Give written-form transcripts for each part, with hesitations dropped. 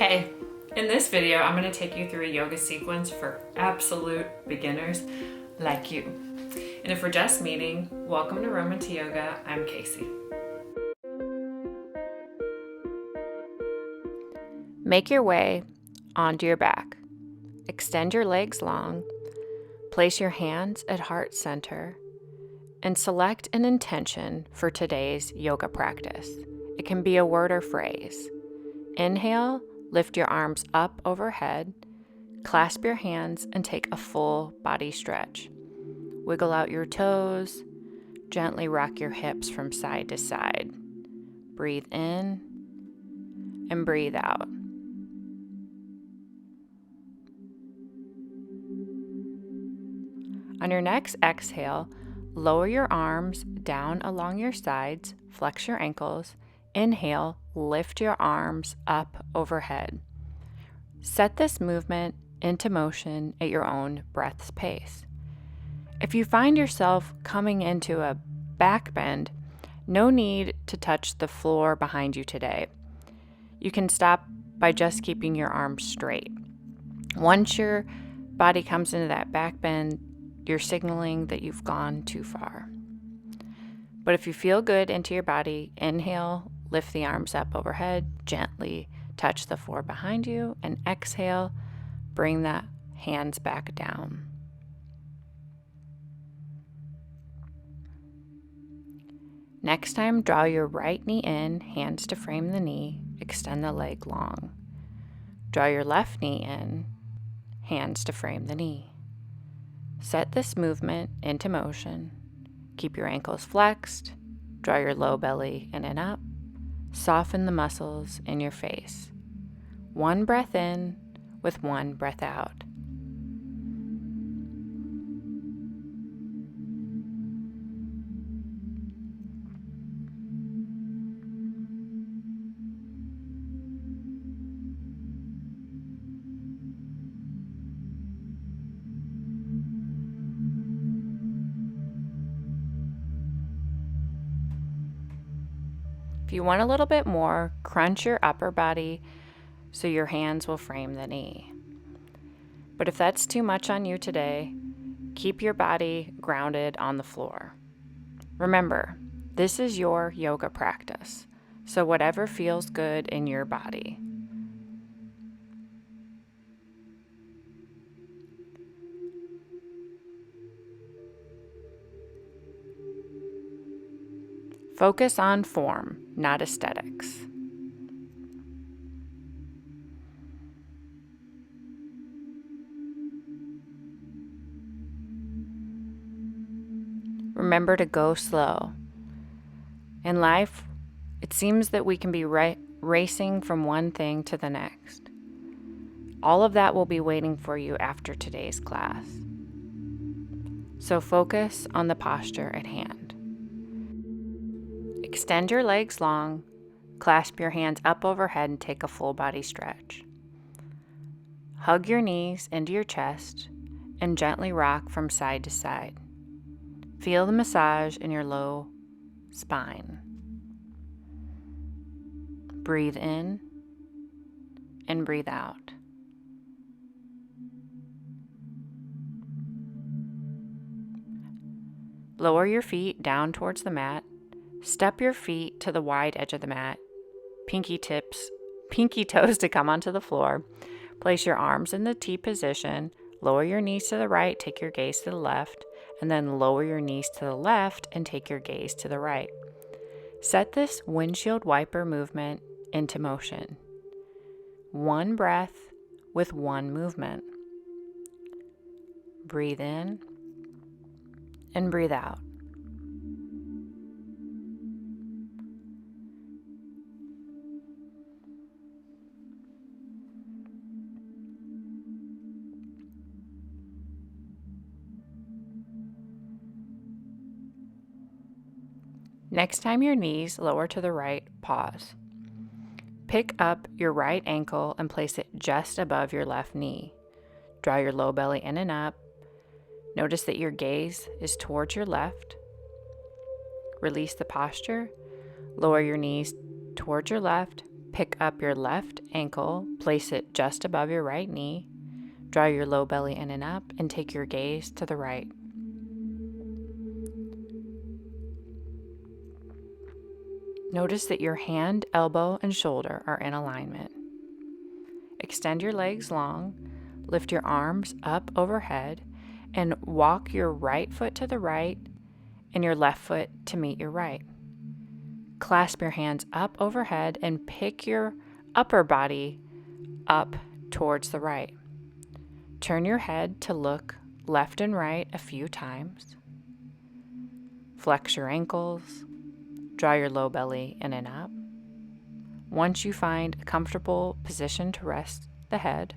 Hey, in this video, I'm going to take you through a yoga sequence for absolute beginners like you. And if we're just meeting, welcome to Roman to Yoga. I'm Casey. Make your way onto your back. Extend your legs long. Place your hands at heart center and select an intention for today's yoga practice. It can be a word or phrase. Inhale, lift your arms up overhead, clasp your hands, and take a full body stretch. Wiggle out your toes, gently rock your hips from side to side. Breathe in and breathe out. On your next exhale, lower your arms down along your sides, flex your ankles. Inhale, lift your arms up overhead. Set this movement into motion at your own breath's pace. If you find yourself coming into a back bend, no need to touch the floor behind you today. You can stop by just keeping your arms straight. Once your body comes into that back bend, you're signaling that you've gone too far. But if you feel good into your body, inhale, lift the arms up overhead, gently touch the floor behind you, and exhale, bring the hands back down. Next time, draw your right knee in, hands to frame the knee, extend the leg long. Draw your left knee in, hands to frame the knee. Set this movement into motion. Keep your ankles flexed, draw your low belly in and up, soften the muscles in your face. One breath in with one breath out. If you want a little bit more, crunch your upper body so your hands will frame the knee. But if that's too much on you today, keep your body grounded on the floor. Remember, this is your yoga practice, so whatever feels good in your body. Focus on form, not aesthetics. Remember to go slow. In life, it seems that we can be racing from one thing to the next. All of that will be waiting for you after today's class. So focus on the posture at hand. Extend your legs long, clasp your hands up overhead and take a full body stretch. Hug your knees into your chest and gently rock from side to side. Feel the massage in your low spine. Breathe in and breathe out. Lower your feet down towards the mat. Step your feet to the wide edge of the mat. Pinky toes to come onto the floor. Place your arms in the T position. Lower your knees to the right, take your gaze to the left, and then lower your knees to the left and take your gaze to the right. Set this windshield wiper movement into motion. One breath with one movement. Breathe in and breathe out. Next time your knees lower to the right, pause. Pick up your right ankle and place it just above your left knee. Draw your low belly in and up. Notice that your gaze is towards your left. Release the posture. Lower your knees towards your left. pick up your left ankle, place it just above your right knee, draw your low belly in and up, and take your gaze to the right. Notice that your hand, elbow, and shoulder are in alignment. Extend your legs long, lift your arms up overhead, and walk your right foot to the right and your left foot to meet your right. Clasp your hands up overhead and pick your upper body up towards the right. Turn your head to look left and right a few times. Flex your ankles. Draw your low belly in and up. Once you find a comfortable position to rest the head,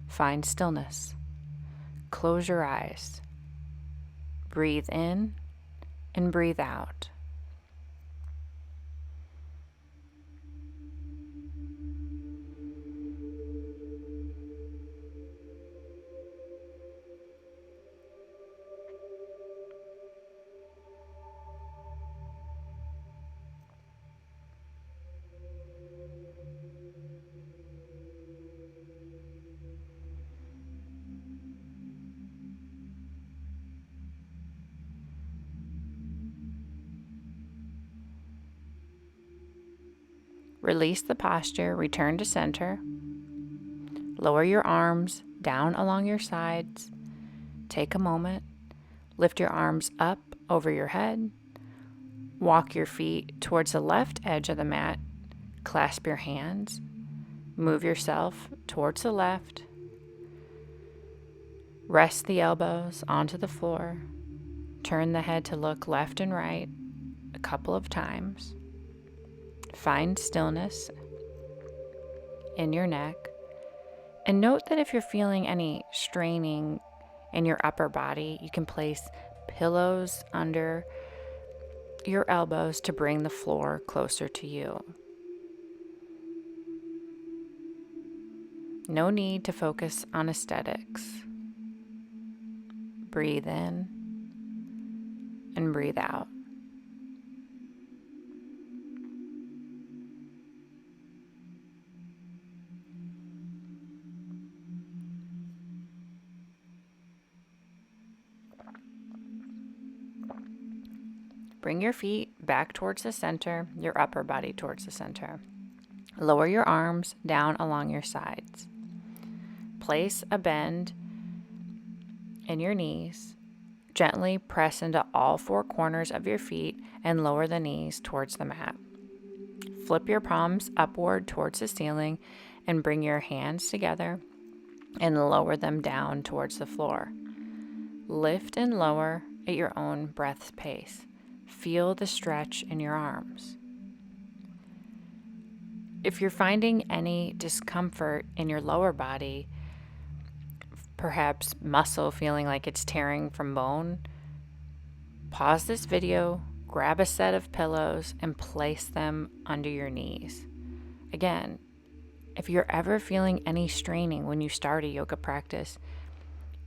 find stillness. Close your eyes. Breathe in and breathe out. Release the posture, return to center. Lower your arms down along your sides. Take a moment. Lift your arms up over your head. Walk your feet towards the left edge of the mat. Clasp your hands. Move yourself towards the left. Rest the elbows onto the floor. Turn the head to look left and right a couple of times. Find stillness in your neck. And note that if you're feeling any straining in your upper body, you can place pillows under your elbows to bring the floor closer to you. No need to focus on aesthetics. Breathe in and breathe out. Bring your feet back towards the center, your upper body towards the center. Lower your arms down along your sides. Place a bend in your knees. Gently press into all four corners of your feet and lower the knees towards the mat. Flip your palms upward towards the ceiling and bring your hands together and lower them down towards the floor. Lift and lower at your own breath's pace. Feel the stretch in your arms. If you're finding any discomfort in your lower body, perhaps muscle feeling like it's tearing from bone, pause this video, grab a set of pillows, and place them under your knees. Again, if you're ever feeling any straining when you start a yoga practice,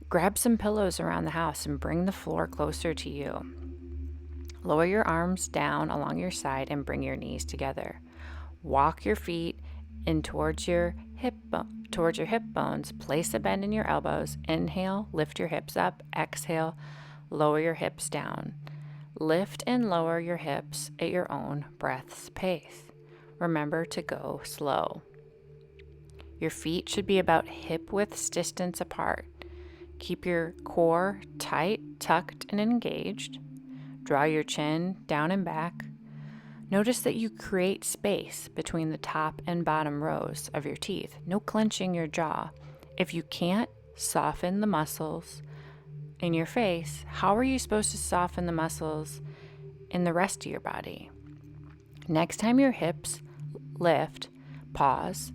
grab some pillows around the house and bring the floor closer to you. Lower your arms down along your side and bring your knees together. Walk your feet in towards your hip bones. Place a bend in your elbows. Inhale, lift your hips up. Exhale, lower your hips down. Lift and lower your hips at your own breath's pace. Remember to go slow. Your feet should be about hip width distance apart. Keep your core tight, tucked, and engaged. Draw your chin down and back. Notice that you create space between the top and bottom rows of your teeth. No clenching your jaw. If you can't soften the muscles in your face, how are you supposed to soften the muscles in the rest of your body? Next time your hips lift, pause,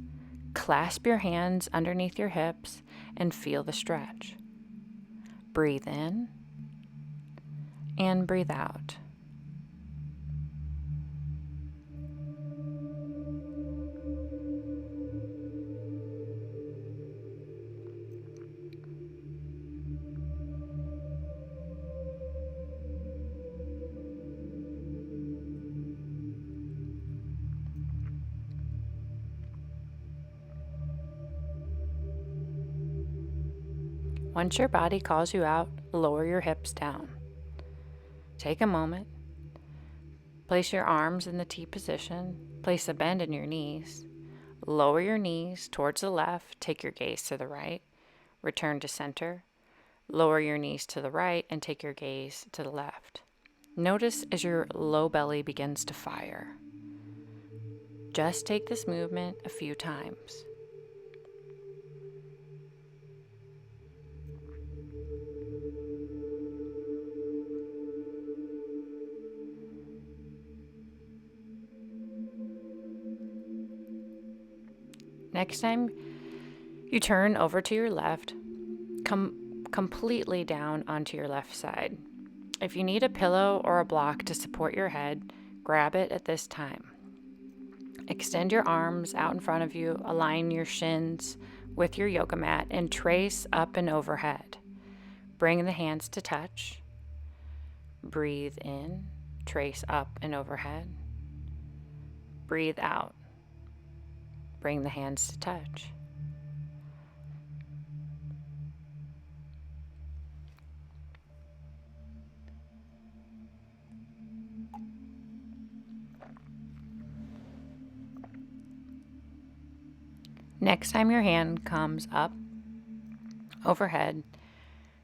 clasp your hands underneath your hips, and feel the stretch. Breathe in and breathe out. Once your body calls you out, lower your hips down. Take a moment. Place your arms in the T position. Place a bend in your knees. Lower your knees towards the left. Take your gaze to the right. Return to center. Lower your knees to the right and take your gaze to the left. Notice as your low belly begins to fire. Just take this movement a few times. Next time you turn over to your left, come completely down onto your left side. If you need a pillow or a block to support your head, grab it at this time. Extend your arms out in front of you, align your shins with your yoga mat, and trace up and overhead. Bring the hands to touch. Breathe in, trace up and overhead. Breathe out. Bring the hands to touch. Next time your hand comes up overhead,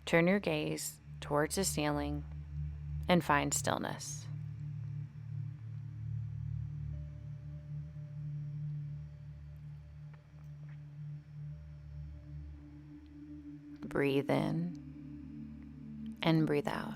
turn your gaze towards the ceiling and find stillness. Breathe in and breathe out.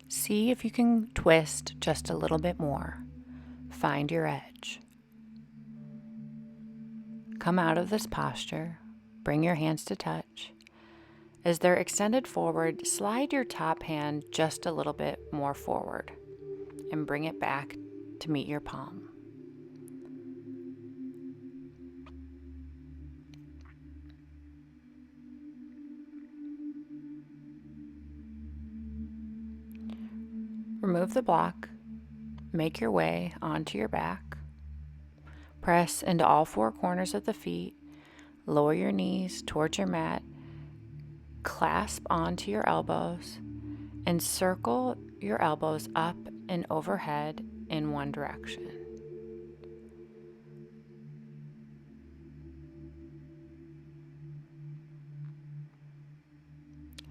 See if you can twist just a little bit more. Find your edge. Come out of this posture. Bring your hands to touch. As they're extended forward, slide your top hand just a little bit more forward and bring it back to meet your palm. Remove the block. Make your way onto your back. Press into all four corners of the feet. Lower your knees towards your mat. Clasp onto your elbows and circle your elbows up and overhead in one direction.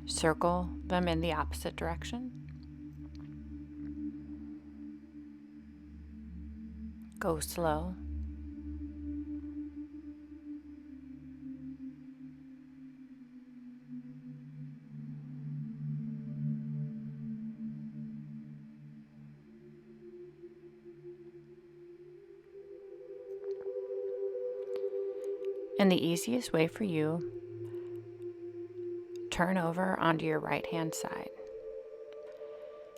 Circle them in the opposite direction. Go slow. And the easiest way for you, turn over onto your right hand side.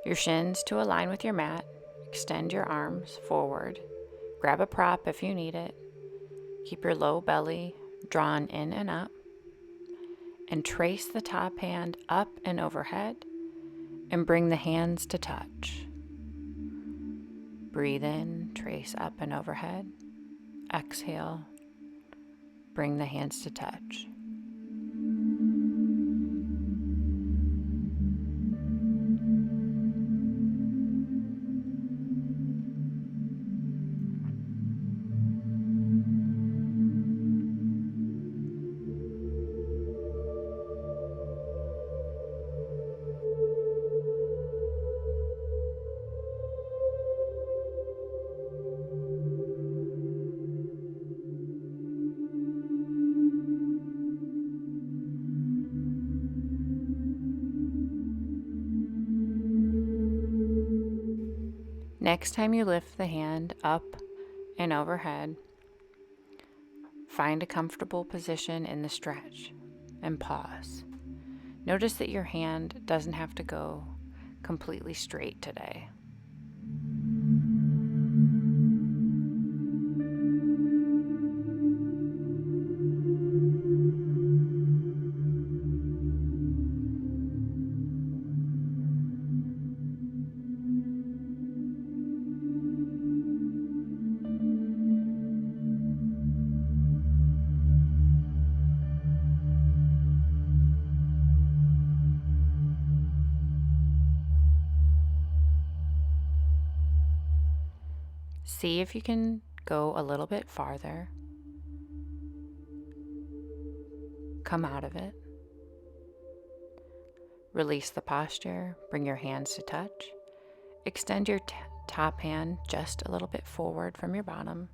Your shins to align with your mat. Extend your arms forward. Grab a prop if you need it. Keep your low belly drawn in and up. And trace the top hand up and overhead. And bring the hands to touch. Breathe in, trace up and overhead. Exhale, bring the hands to touch. Next time you lift the hand up and overhead, find a comfortable position in the stretch and pause. Notice that your hand doesn't have to go completely straight today. See if you can go a little bit farther. Come out of it. Release the posture. Bring your hands to touch. Extend your top hand just a little bit forward from your bottom.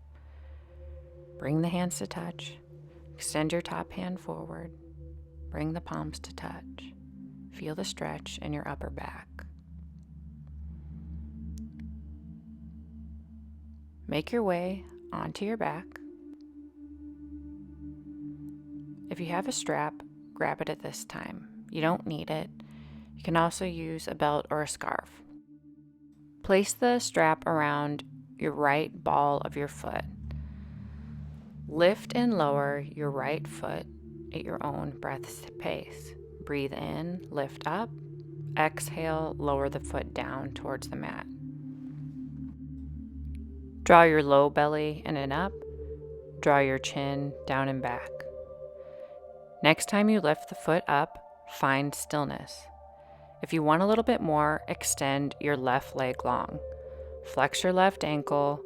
Bring the hands to touch. Extend your top hand forward. Bring the palms to touch. Feel the stretch in your upper back. Make your way onto your back. If you have a strap, grab it at this time. You don't need it. You can also use a belt or a scarf. Place the strap around your right ball of your foot. Lift and lower your right foot at your own breath's pace. Breathe in, lift up. Exhale, lower the foot down towards the mat. Draw your low belly in and up. Draw your chin down and back. Next time you lift the foot up, find stillness. If you want a little bit more, extend your left leg long. Flex your left ankle.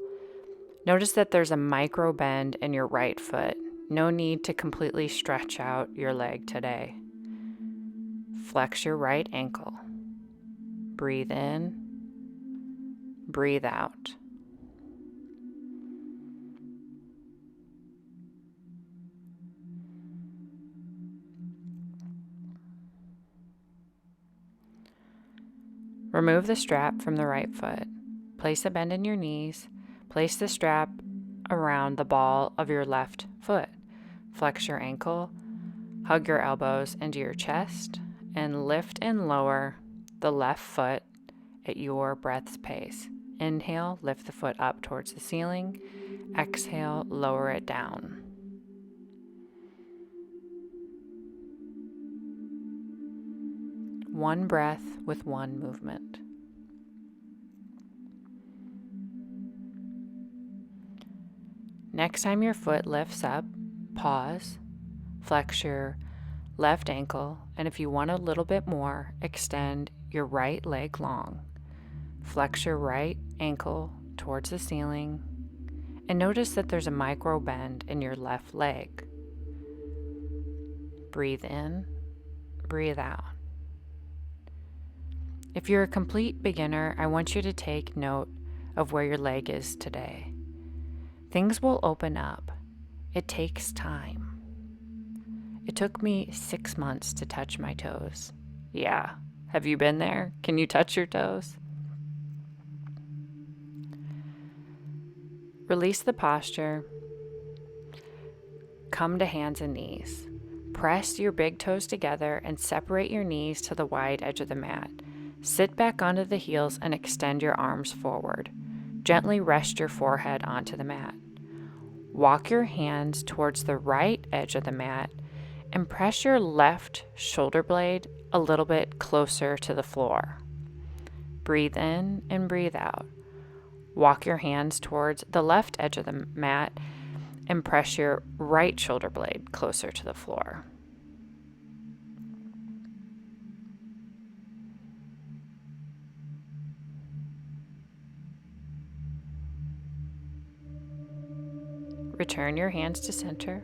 Notice that there's a micro bend in your right foot. No need to completely stretch out your leg today. Flex your right ankle. Breathe in. Breathe out. Remove the strap from the right foot. Place a bend in your knees. Place the strap around the ball of your left foot. Flex your ankle. Hug your elbows into your chest and lift and lower the left foot at your breath's pace. Inhale, lift the foot up towards the ceiling. Exhale, lower it down. One breath with one movement. Next time your foot lifts up, pause, flex your left ankle, and if you want a little bit more, extend your right leg long. Flex your right ankle towards the ceiling, and notice that there's a micro bend in your left leg. Breathe in, breathe out. If you're a complete beginner, I want you to take note of where your leg is today. Things will open up. It takes time. It took me 6 months to touch my toes. Yeah, have you been there? Can you touch your toes? Release the posture. Come to hands and knees. Press your big toes together and separate your knees to the wide edge of the mat. Sit back onto the heels and extend your arms forward. Gently rest your forehead onto the mat. Walk your hands towards the right edge of the mat and press your left shoulder blade a little bit closer to the floor. Breathe in and breathe out. Walk your hands towards the left edge of the mat and press your right shoulder blade closer to the floor. Return your hands to center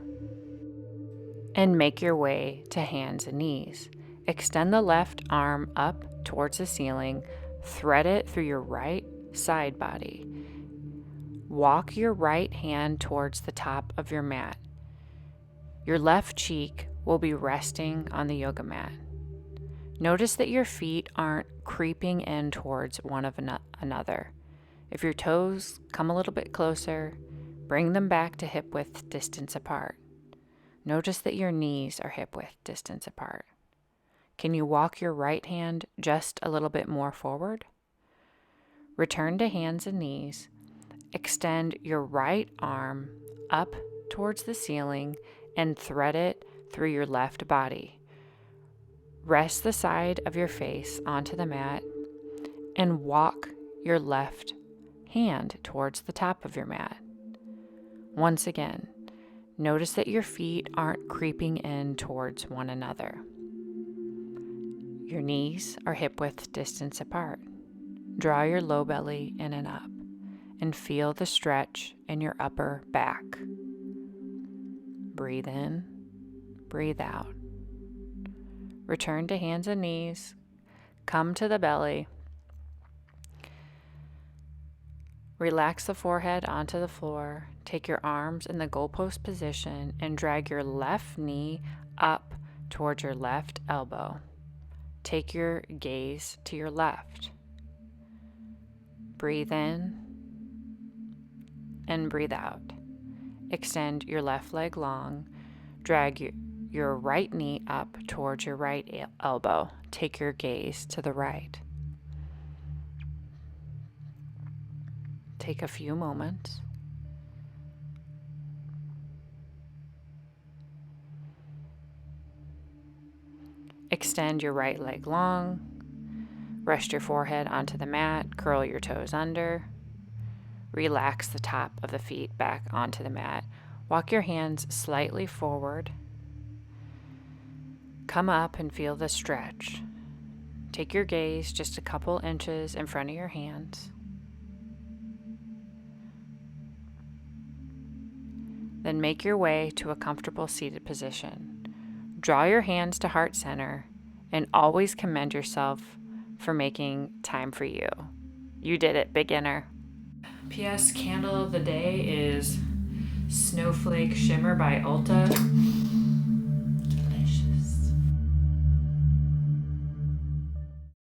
and make your way to hands and knees. Extend the left arm up towards the ceiling, thread it through your right side body. Walk your right hand towards the top of your mat. Your left cheek will be resting on the yoga mat. Notice that your feet aren't creeping in towards one of another. If your toes come a little bit closer, bring them back to hip width distance apart. Notice that your knees are hip width distance apart. Can you walk your right hand just a little bit more forward? Return to hands and knees. Extend your right arm up towards the ceiling and thread it through your left body. Rest the side of your face onto the mat and walk your left hand towards the top of your mat. Once again, notice that your feet aren't creeping in towards one another. Your knees are hip width distance apart. Draw your low belly in and up and feel the stretch in your upper back. Breathe in, breathe out. Return to hands and knees. Come to the belly. Relax the forehead onto the floor. Take your arms in the goalpost position and drag your left knee up towards your left elbow. Take your gaze to your left. Breathe in and breathe out. Extend your left leg long. Drag your right knee up towards your right elbow. Take your gaze to the right. Take a few moments. Extend your right leg long. Rest your forehead onto the mat. Curl your toes under. Relax the top of the feet back onto the mat. Walk your hands slightly forward. Come up and feel the stretch. Take your gaze just a couple inches in front of your hands. Then make your way to a comfortable seated position. Draw your hands to heart center and always commend yourself for making time for you. You did it, beginner. P.S. Candle of the day is Snowflake Shimmer by Ulta.